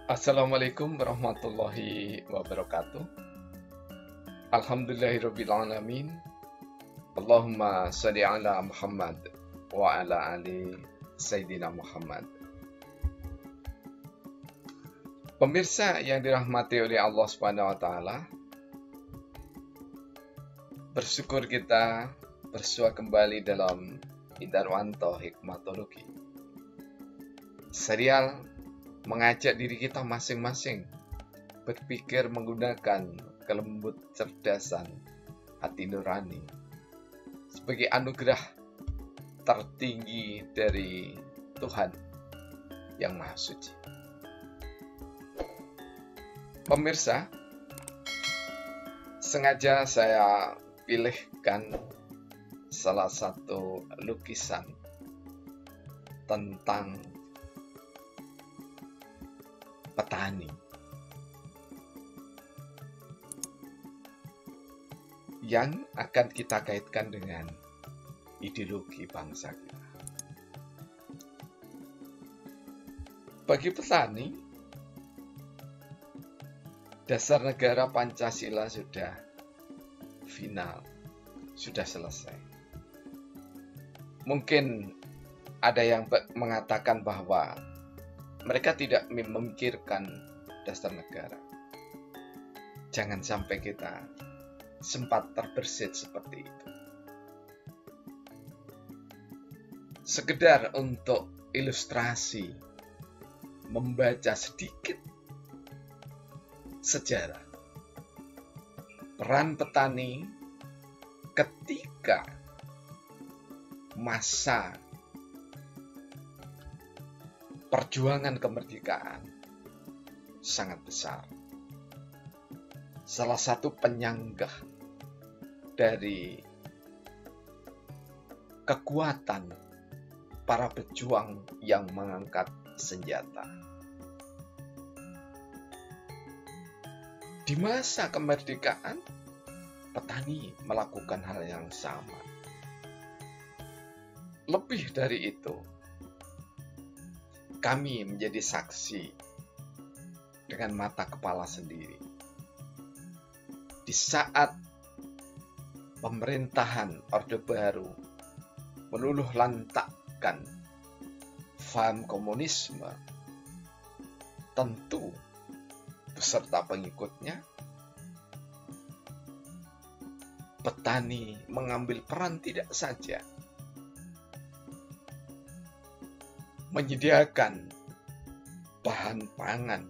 Assalamualaikum warahmatullahi wabarakatuh. Alhamdulillahirrabbilalamin. Allahumma sholli ala Muhammad wa ala ali Sayyidina Muhammad. Pemirsa yang dirahmati oleh Allah Subhanahu wa taala, bersyukur kita bersua kembali dalam Indarwanto Hikmatologi. Serial mengajak diri kita masing-masing berpikir menggunakan kelembut cerdasan hati nurani sebagai anugerah tertinggi dari Tuhan yang Maha Suci. Pemirsa, sengaja saya pilihkan salah satu lukisan tentang petani yang akan kita kaitkan dengan ideologi bangsa kita. Bagi petani, dasar negara Pancasila sudah final, sudah selesai. Mungkin ada yang mengatakan bahwa mereka tidak memikirkan dasar negara. Jangan sampai kita sempat terbersit seperti itu. Sekedar untuk ilustrasi, membaca sedikit sejarah peran petani ketika masa perjuangan kemerdekaan sangat besar. Salah satu penyanggah dari kekuatan para pejuang yang mengangkat senjata. Di masa kemerdekaan, petani melakukan hal yang sama. Lebih dari itu, kami menjadi saksi dengan mata kepala sendiri. Di saat pemerintahan Orde Baru meluluh lantakkan faham komunisme, tentu beserta pengikutnya, petani mengambil peran tidak saja menyediakan bahan pangan,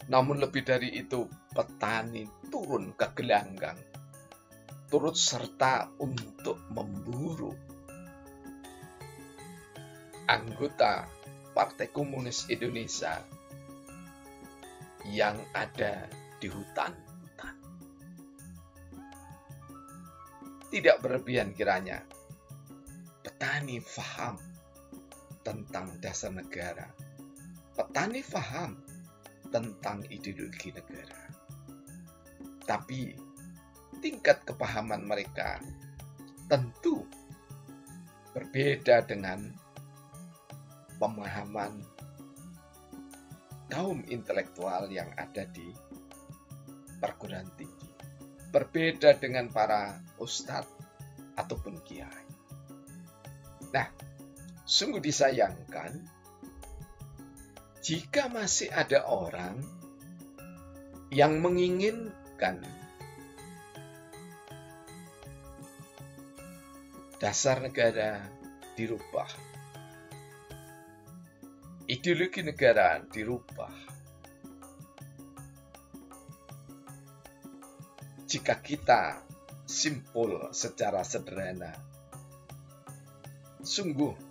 namun lebih dari itu petani turun ke gelanggang, turut serta untuk memburu anggota Partai Komunis Indonesia yang ada di hutan-hutan. Tidak berlebihan kiranya petani faham tentang dasar negara. Petani faham tentang ideologi negara. Tapi tingkat kepahaman mereka tentu berbeda dengan pemahaman kaum intelektual yang ada di perguruan tinggi. Berbeda dengan para ustadz ataupun kiai. Nah, sungguh disayangkan jika masih ada orang yang menginginkan dasar negara dirubah, ideologi negara dirubah. Jika kita simpul secara sederhana, sungguh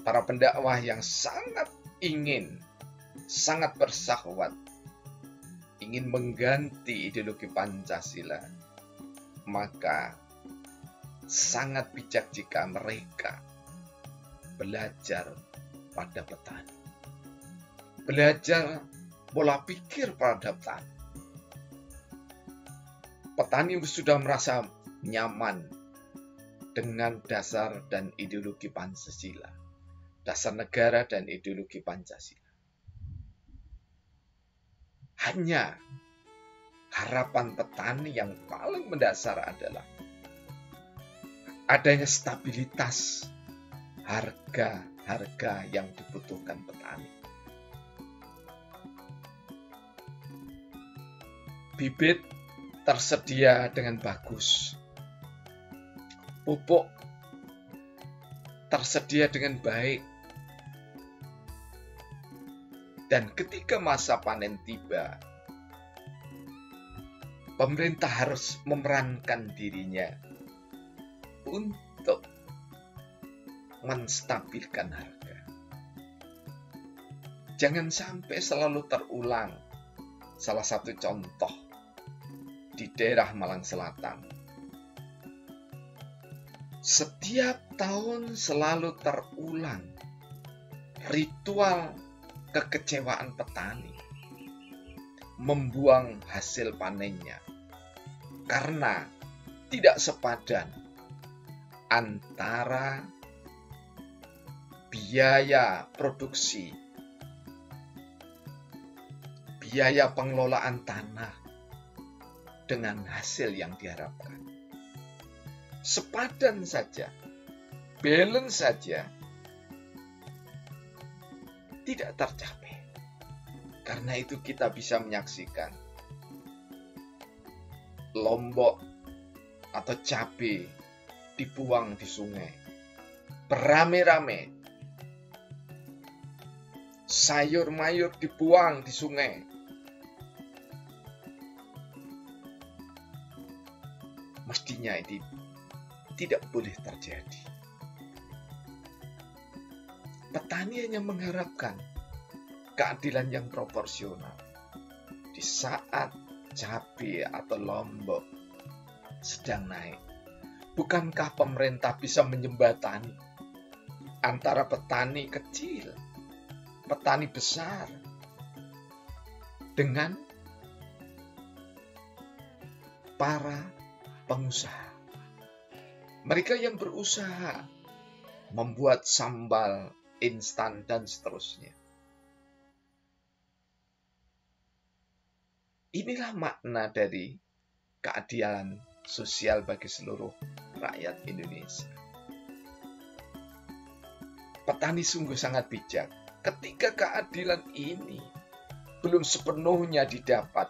para pendakwah yang sangat bersahwat, ingin mengganti ideologi Pancasila, maka sangat bijak jika mereka belajar pada petani. Belajar pola pikir pada petani. Petani sudah merasa nyaman dengan dasar dan ideologi Pancasila. dasar negara dan ideologi Pancasila. Hanya harapan petani yang paling mendasar adalah adanya stabilitas harga yang dibutuhkan petani. Bibit tersedia dengan bagus. Pupuk tersedia dengan baik. Dan ketika masa panen tiba, pemerintah harus memerankan dirinya untuk menstabilkan harga. Jangan sampai selalu terulang. Salah satu contoh di daerah Malang Selatan. Setiap tahun selalu terulang ritual kekecewaan petani membuang hasil panennya karena tidak sepadan antara biaya produksi, biaya pengelolaan tanah dengan hasil yang diharapkan. Sepadan saja, balance saja, tidak tercapai. Karena itu kita bisa menyaksikan lombok atau cabai dibuang di sungai. Beramai-ramai. Sayur-mayur dibuang di sungai. Mestinya ini tidak boleh terjadi. Petani hanya mengharapkan keadilan yang proporsional. Di saat cabai atau lombok sedang naik, bukankah pemerintah bisa menjembatani antara petani kecil, petani besar, dengan para pengusaha? Mereka yang berusaha membuat sambal instan dan seterusnya. Inilah makna dari keadilan sosial bagi seluruh rakyat Indonesia. Petani sungguh sangat bijak. Ketika keadilan ini belum sepenuhnya didapat,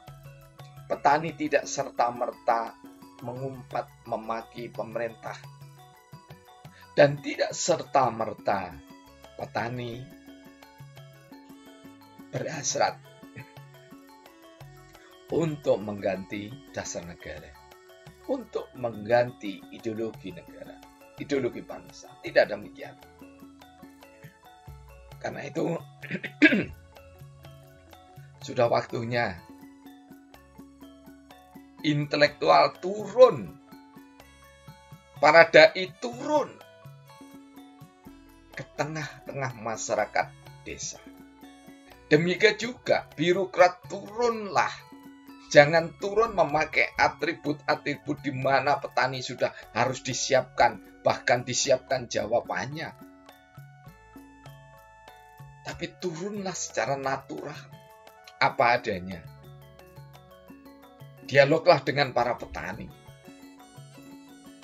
petani tidak serta-merta mengumpat memaki pemerintah. Dan tidak serta-merta petani berhasrat untuk mengganti dasar negara, untuk mengganti ideologi negara, ideologi bangsa. Tidak demikian. Karena itu sudah waktunya intelektual turun, para dai turun ke tengah-tengah masyarakat desa. Demikian juga birokrat turunlah. Jangan turun memakai atribut-atribut di mana petani sudah harus disiapkan, bahkan disiapkan jawabannya. Tapi turunlah secara natural, apa adanya. Dialoglah dengan para petani.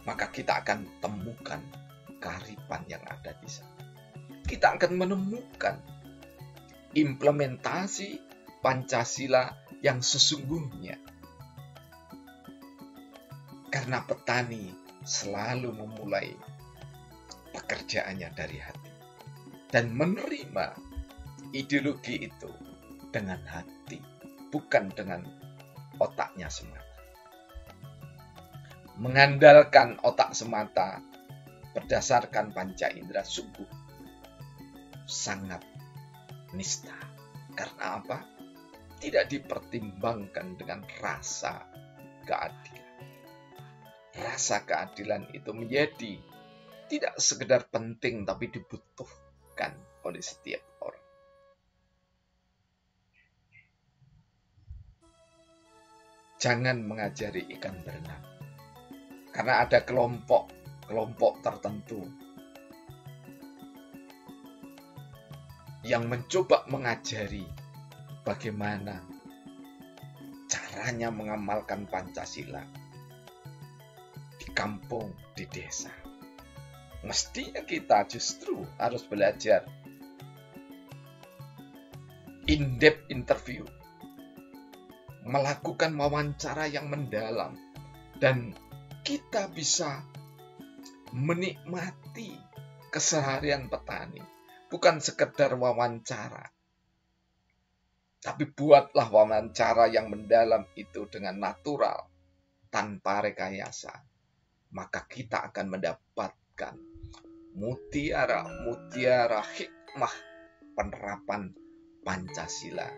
Maka kita akan temukan kearifan yang ada di sana. Kita akan menemukan implementasi Pancasila yang sesungguhnya. Karena petani selalu memulai pekerjaannya dari hati dan menerima ideologi itu dengan hati, bukan dengan otaknya semata. Mengandalkan otak semata berdasarkan panca indera sungguh sangat nista. Karena apa? Tidak dipertimbangkan dengan rasa keadilan. Rasa keadilan itu menjadi tidak sekedar penting, tapi dibutuhkan oleh setiap orang. Jangan mengajari ikan berenang. Karena ada kelompok tertentu yang mencoba mengajari bagaimana caranya mengamalkan Pancasila di kampung, di desa. Mestinya kita justru harus belajar in-depth interview, melakukan wawancara yang mendalam, dan kita bisa menikmati keseharian petani. Bukan sekedar wawancara, tapi buatlah wawancara yang mendalam itu dengan natural, tanpa rekayasa. Maka kita akan mendapatkan mutiara hikmah penerapan Pancasila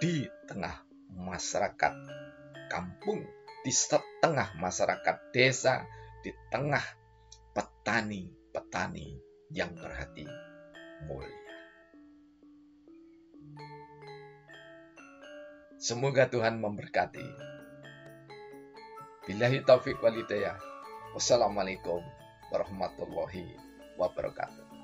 di tengah masyarakat kampung, di tengah masyarakat desa, di tengah petani-petani yang berhati mulia. Semoga Tuhan memberkati. Billahi taufiq wal hidayah. Wassalamualaikum warahmatullahi wabarakatuh.